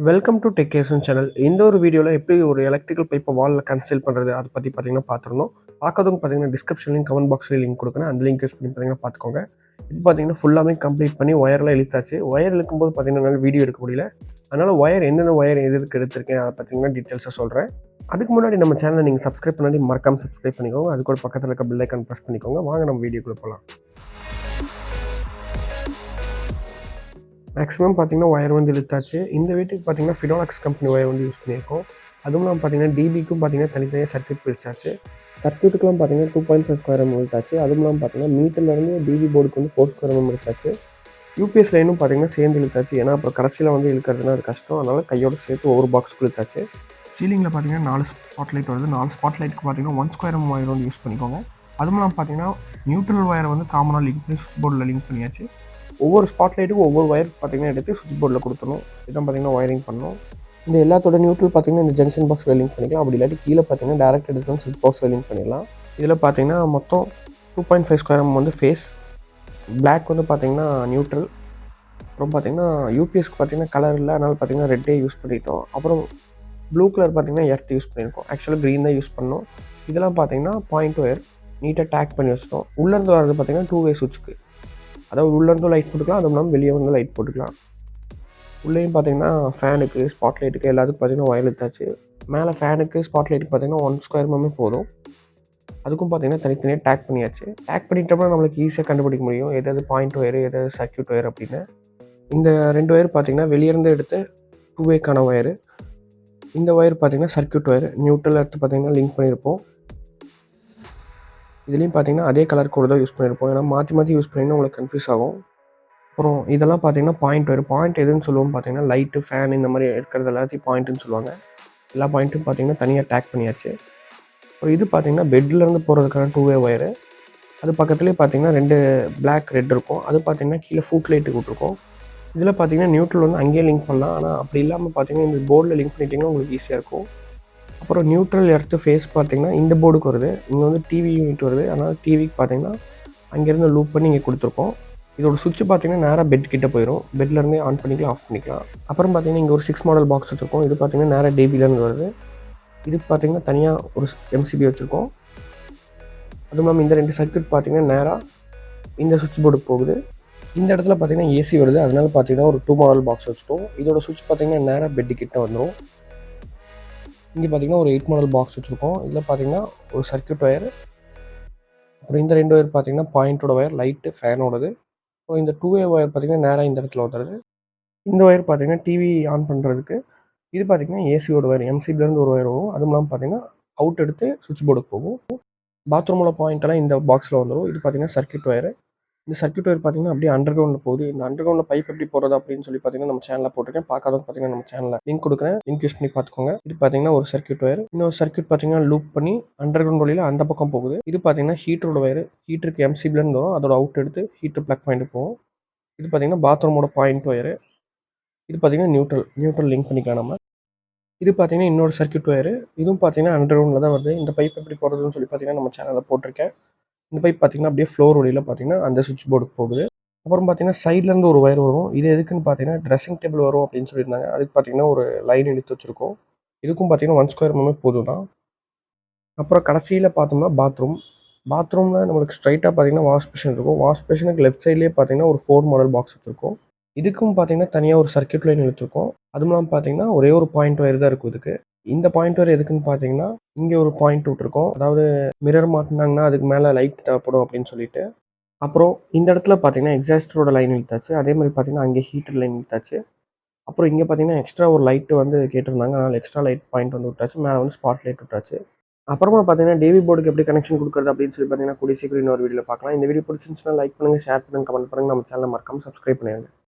Welcome to decoration channel. இந்த ஒரு வீடியோவில் எப்படி ஒரு எலக்ட்ரிக்கல் பைப்பை வாலில் கன்சீல் பண்ணுறது அதை பற்றி பார்த்தீங்கன்னா பார்த்துருந்தோம். பார்க்கறதுக்கு பார்த்தீங்கன்னா டிஸ்கிரிப்ஷன்லையும் கமெண்ட் பாக்ஸ்லேயும் லிங்க் கொடுக்குறேன். அந்த லிங்க் யூஸ் பண்ணி பார்த்தீங்கன்னா பார்த்துக்கோங்க. இப்போ பார்த்தீங்கன்னா ஃபுல்லாமே கம்ப்ளீட் பண்ணி ஒயர்லாம் இழுத்தாச்சு. ஒயர் இழுக்கும்போது பார்த்தீங்கன்னா என்னால் வீடியோ எடுக்க முடியல. அதனால் ஒயர் எந்தெந்த ஒயர் எதுக்கு எடுத்திருக்கேன் அதை பார்த்தீங்கன்னா டீட்டெயில்ஸாக சொல்கிறேன். அதுக்கு முன்னாடி நம்ம சேனலை நீங்கள் சப்ஸ்கிரைப் பண்ணி மறக்காமல் சப்ஸ்கிரைப் பண்ணிக்கோங்க. அது கூட பக்கத்தில் இருக்க பெல் ஐக்கான் ப்ரெஸ் பண்ணிக்கோங்க. வாங்க நம்ம வீடியோக்குள்ளே போகலாம். மேக்ஸிமம் பார்த்தீங்கன்னா ஒயர் வந்து இழுத்தாச்சு. இந்த வீட்டுக்கு பார்த்தீங்கன்னா ஃபினோலெக்ஸ் கம்பெனி ஒயர் வந்து யூஸ் பண்ணியிருக்கோம். அதுவும் இல்லாமல் பார்த்தீங்கன்னா டிபிக்கும் பார்த்தீங்கன்னா தனித்தனியாக சர்க்யூட் பிரிச்சாச்சு. சர்க்யூட்டுக்குலாம் பார்த்தீங்கன்னா 2.5 ஸ்கொயர் எம் இழுத்தாச்சு. அதுவும் இல்லாமல் பார்த்தீங்கன்னா மீட்டர்லேருந்து டிபி போர்டுக்கு வந்து 4 ஸ்கொயர் எம் இழுத்தாச்சு. யூபிஎஸ் லைனும் பார்த்தீங்கன்னா சேர்ந்து இழுத்தாச்சு. ஏன்னா அப்புறம் கடைசியில் வந்து இழுக்கிறதுனா அது கஷ்டம். அதனால் கையோட சேர்த்து ஒவ்வொரு பாக்ஸுக்கு இழுத்தாச்சு. சீலிங்கில் பார்த்தீங்கன்னா 4 ஸ்பாட் லைட் வருது. 4 ஸ்பாட் லைட்டுக்கு பார்த்தீங்கன்னா 1 ஸ்கொயர் எம் ஒயர் வந்து யூஸ் பண்ணிக்கோங்க. அதுவும் இல்லாமல் பார்த்தீங்கன்னா நியூட்ரல் ஒயரை வந்து காமனாக லிங்க் பண்ணி சுவிட்ச் போர்டில் லிங்க் பண்ணியாச்சு. ஒவ்வொரு ஸ்பாட் லைட்டுக்கும் ஒவ்வொரு ஒயர் பார்த்தீங்கன்னா எடுத்து சுவிட்ச் போர்டில் கொடுத்துணும். இதான் பார்த்தீங்கன்னா ஒயரிங் பண்ணணும். இந்த எல்லாத்தோட நியூட்ரல் பார்த்தீங்கன்னா இந்த ஜங்ஷன் பாக்ஸில் லிங்க் பண்ணிக்கலாம். அப்படி இல்லாட்டி கீழே பார்த்தீங்கன்னா டேரக்ட் எடுத்து சுவிட்ச் பாக்ஸில் லிங்க் பண்ணிடலாம். இதில் பார்த்தீங்கன்னா மொத்தம் 2.5 ஸ்கொயர் எம் வந்து ஃபேஸ், பிளாக் வந்து பார்த்தீங்கன்னா நியூட்ரல். அப்புறம் பார்த்தீங்கன்னா யூபிஎஸ்க்கு பார்த்தீங்கன்னா கலர் இல்லை, அதனால் பார்த்தீங்கன்னா ரெட்டே யூஸ் பண்ணிட்டோம். அப்புறம் ப்ளூ கலர் பார்த்தீங்கன்னா எர்த் யூஸ் பண்ணியிருக்கோம். ஆக்சுவலாக க்ரீன் தான் யூஸ் பண்ணோம். இதெல்லாம் பார்த்தீங்கன்னா பாயிண்ட் ஒயர் நீட்டாக டேக் பண்ணி வச்சிட்டோம். உள்ளேருந்து வரது பார்த்தீங்கன்னா 2 வே சுவிட்சுக்கு, அதாவது உள்ளேருந்தும் லைட் போட்டுக்கலாம், அதுவும் இல்லாமல் வெளியே வந்து லைட் போட்டுக்கலாம். உள்ளேயும் பார்த்தீங்கன்னா ஃபேனுக்கு ஸ்பாட் லைட்டுக்கு எல்லாத்துக்கும் பார்த்தீங்கன்னா ஒயர் இழுத்தாச்சு. மேலே ஃபேனுக்கு ஸ்பாட் லைட்டுக்கு பார்த்தீங்கன்னா 1 ஸ்கொயர் எம்மே போதும். அதுக்கும் பார்த்தீங்கன்னா தனித்தனியாக டேக் பண்ணியாச்சு. டேக் பண்ணிட்டோம்னா நம்மளுக்கு ஈஸியாக கண்டுபிடிக்க முடியும் எதாவது பாயிண்ட் ஒயர் எதாவது சர்க்யூட் ஒயர் அப்படின்னு. இந்த 2 ஒயர் பார்த்தீங்கன்னா வெளியேருந்து எடுத்து 2 வேக்கான ஒயரு. இந்த ஒயர் பார்த்தீங்கன்னா சர்க்யூட் ஒயர், நியூட்ரல் எடுத்து பார்த்தீங்கன்னா லிங்க் பண்ணியிருப்போம். இதுலேயும் பார்த்தீங்கன்னா அதே கலர் கோடு தான் யூஸ் பண்ணியிருப்போம். ஏன்னா மாற்றி மாற்றி யூஸ் பண்ணிங்கன்னா உங்களுக்கு கன்ஃபியூஸ் ஆகும். அப்புறம் இதெல்லாம் பார்த்தீங்கன்னா பாயிண்ட் ஒயர். பாயிண்ட் எதுன்னு சொல்லுவோம் பார்த்தீங்கன்னா லைட்டு, ஃபேன் இந்த மாதிரி இருக்கிறது எல்லாத்தையும் பாயிண்ட்டுன்னு சொல்லுவாங்க. எல்லா பாயிண்ட்டும் பார்த்தீங்கன்னா தனியாக டேக் பண்ணியாச்சு. அப்புறம் இது பார்த்தீங்கன்னா பெட்லேருந்து போகிறதுக்கான 2 வே ஒயரு. அது பக்கத்துலேயே பார்த்தீங்கன்னா 2 பிளாக் ரெட் இருக்கும். அது பார்த்தீங்கன்னா கீழே ஃபுட் லைட்டுக்கு விட்ருக்கோம். இதில் பார்த்தீங்கன்னா நியூட்ரல் வந்து அங்கேயே லிங்க் பண்ணலாம். ஆனால் அப்படி இல்லாமல் பார்த்தீங்கன்னா இந்த போர்டில் லிங்க் பண்ணிட்டீங்கன்னா உங்களுக்கு ஈஸியாக இருக்கும். அப்புறம் நியூட்ரல் எர்த்து ஃபேஸ் பார்த்தீங்கன்னா இந்த போர்டுக்கு வருது. இங்கே வந்து டிவி யூனிட் வருது. அதனால் டிவிக்கு பார்த்தீங்கன்னா அங்கேருந்து லூப் பண்ணி இங்கே கொடுத்துருக்கோம். இதோட சுவிட்ச் பார்த்தீங்கன்னா நேராக பெட் கிட்ட போயிடும். பெட்லேருந்தே ஆன் பண்ணிக்கலாம், ஆஃப் பண்ணிக்கலாம். அப்புறம் பார்த்தீங்கன்னா இங்கே ஒரு 6 மாடல் பாக்ஸ் வச்சுருக்கோம். இது பார்த்தீங்கன்னா நேராக டிபிலேருந்து வருது. இது பார்த்தீங்கன்னா தனியாக ஒரு எம்சிபி வச்சுருக்கோம். அதுவும் இல்லாமல் இந்த 2 சர்க்யூட் பார்த்தீங்கன்னா நேராக இந்த சுவிட்ச் போர்டுக்கு போகுது. இந்த இடத்துல பார்த்தீங்கன்னா ஏசி வருது. அதனால பார்த்தீங்கன்னா ஒரு 2 மாடல் பாக்ஸ் வச்சுட்டோம். இதோட சுவிட்ச் பார்த்தீங்கன்னா நேராக பெட்டு கிட்ட வந்துடும். இங்கே பார்த்தீங்கன்னா ஒரு 8 மாடல் பாக்ஸ் வச்சுருக்கோம். இதில் பார்த்தீங்கன்னா ஒரு சர்க்யூட் ஒயர், அப்புறம் இந்த 2 ஒயர் பார்த்தீங்கன்னா பாயிண்டோட ஒயர், லைட்டு, ஃபேனோடது. அப்புறம் இந்த 2 வே ஒயர் பார்த்தீங்கன்னா நேராக இந்த இடத்துல வந்துடுது. இந்த ஒயர் பார்த்தீங்கன்னா டிவி ஆன் பண்ணுறதுக்கு. இது பார்த்தீங்கன்னா ஏசியோட ஒயர், எம்சிபிலேருந்து ஒரு ஒயர் வரும். அதுவும் இல்லாமல் பார்த்தீங்கன்னா அவுட் எடுத்து சுவிட்ச் போர்டுக்கு போகும். பாத்ரூமில் பாயிண்டெல்லாம் இந்த பாக்ஸில் வந்துடும். இது பார்த்தீங்கன்னா சர்க்யூட் ஒயர். இந்த சர்க்யூட் ஒயர் பார்த்தீங்கன்னா அப்படியே அண்டர் கிரவுண்டில் போகுது. இந்த அண்டர் கிரவுண்டில் பைப் எப்படி போகிறது அப்படின்னு சொல்லி பார்த்தீங்கன்னா நம்ம சேனலில் போட்டிருக்கேன். பார்க்காதவங்க பார்த்தீங்கன்னா நம்ம சேனலில் லிங்க் கொடுக்குறேன். லிங்க் யூஸ் பண்ணி பார்த்துக்கோங்க. இது பார்த்தீங்கன்னா ஒரு சர்க்யூட் ஒயர். இன்னொரு சர்க்யூட் பார்த்தீங்கன்னா லூப் பண்ணி அண்டர் கிரவுண்ட் வழியில் அந்த பக்கம் போகுது. இது பார்த்தீங்கன்னா ஹீட்டரோட ஒயர். ஹீட்டருக்கு எம்சிபிலேருந்து வரும். அதோட அவுட் எடுத்து ஹீட்டர் ப்ளக் பாயிண்ட் போகும். இது பார்த்தீங்கன்னா பாத்ரூமோட பாயிண்ட் ஒயர். இது பார்த்தீங்கன்னா நியூட்ரல் லிங்க் பண்ணிக்கலாம் நம்ம. இது பார்த்தீங்கன்னா இன்னொரு சர்க்யூட் ஒயர். இதுவும் பார்த்தீங்கன்னா அண்டர் கிரவுண்டில் தான் வருது. இந்த பைப் எப்படி போகிறதுன்னு சொல்லி பார்த்தீங்கன்னா நம்ம சேனலில் போட்டிருக்கேன். இந்த பைப் பார்த்தீங்கன்னா அப்படியே ஃப்ளோர் வழியில் பார்த்தீங்கன்னா அந்த சுவிட்ச் போர்டுக்கு போகுது. அப்புறம் பார்த்தீங்கன்னா சைட்லேருந்து ஒரு ஒயர் வரும். இது எதுக்குன்னு பார்த்தீங்கன்னா ட்ரெஸ்ஸிங் டேபிள் வரும் அப்படின்னு சொல்லியிருந்தாங்க. அதுக்கு பார்த்தீங்கன்னா ஒரு லைன் இழுத்து வச்சுருக்கோம். இதுக்கும் பார்த்தீங்கன்னா 1 ஸ்கொயர் எம்எம் போதும் தான். அப்புறம் கடைசியில் பார்த்தோம்னா பாத்ரூமில் நம்மளுக்கு ஸ்ட்ரைட்டாக பார்த்தீங்கன்னா வாஷ் பேஷன் இருக்கும். வாஷ் பேஷனுக்கு லெஃப்ட் சைட்லேயே பார்த்தீங்கன்னா ஒரு 4 மாடல் பாக்ஸ் வச்சுருக்கோம். இதுக்கும் பார்த்தீங்கன்னா தனியாக ஒரு சர்க்யூட் லைன் இழுத்துருக்கோம். அதுவும் இல்லாமல் பார்த்தீங்கன்னா ஒரே ஒரு பாயிண்ட் ஒயர் தான் இருக்கும் இதுக்கு. இந்த பாயிண்ட் ஒயர் எதுக்குன்னு பார்த்தீங்கன்னா இங்கே ஒரு பாயிண்ட் விட்டுருக்கோம். அதாவது மிரர் மாட்டினாங்கன்னா அதுக்கு மேலே லைட் தேவைப்படும் அப்படின்னு சொல்லிட்டு. அப்புறம் இந்த இடத்துல பார்த்தீங்கன்னா எக்ஸாஸ்டரோட லைன் இழுத்தாச்சு. அதே மாதிரி பார்த்தீங்கன்னா அங்கே ஹீட்டர் லைன் இழுத்தாச்சு. அப்புறம் இங்கே பார்த்தீங்கன்னா எக்ஸ்ட்ரா ஒரு லைட்டு வந்து கேட்டிருந்தாங்க. அதனால் எக்ஸ்ட்ரா லைட் பாயிண்ட் வந்து விட்டாச்சு. மேலே வந்து ஸ்பாட் லைட் விட்டாச்சு. அப்புறமா பார்த்தீங்கன்னா டிவி போர்டுக்கு எப்படி கனெக்ஷன் கொடுக்குறது அப்படின்னு சொல்லி பார்த்தீங்கன்னா கூடிய சீக்கிரம் இன்னொரு வீடியோவில் பார்க்கலாம். இந்த வீடியோ பிடிச்சிருந்துச்சுன்னா லைக் பண்ணுங்கள், ஷேர் பண்ணுங்கள், கமெண்ட் பண்ணுங்கள். நம்ம சேனலை மறக்காமல் சப்ஸ்கிரைப் பண்ணிடுங்க.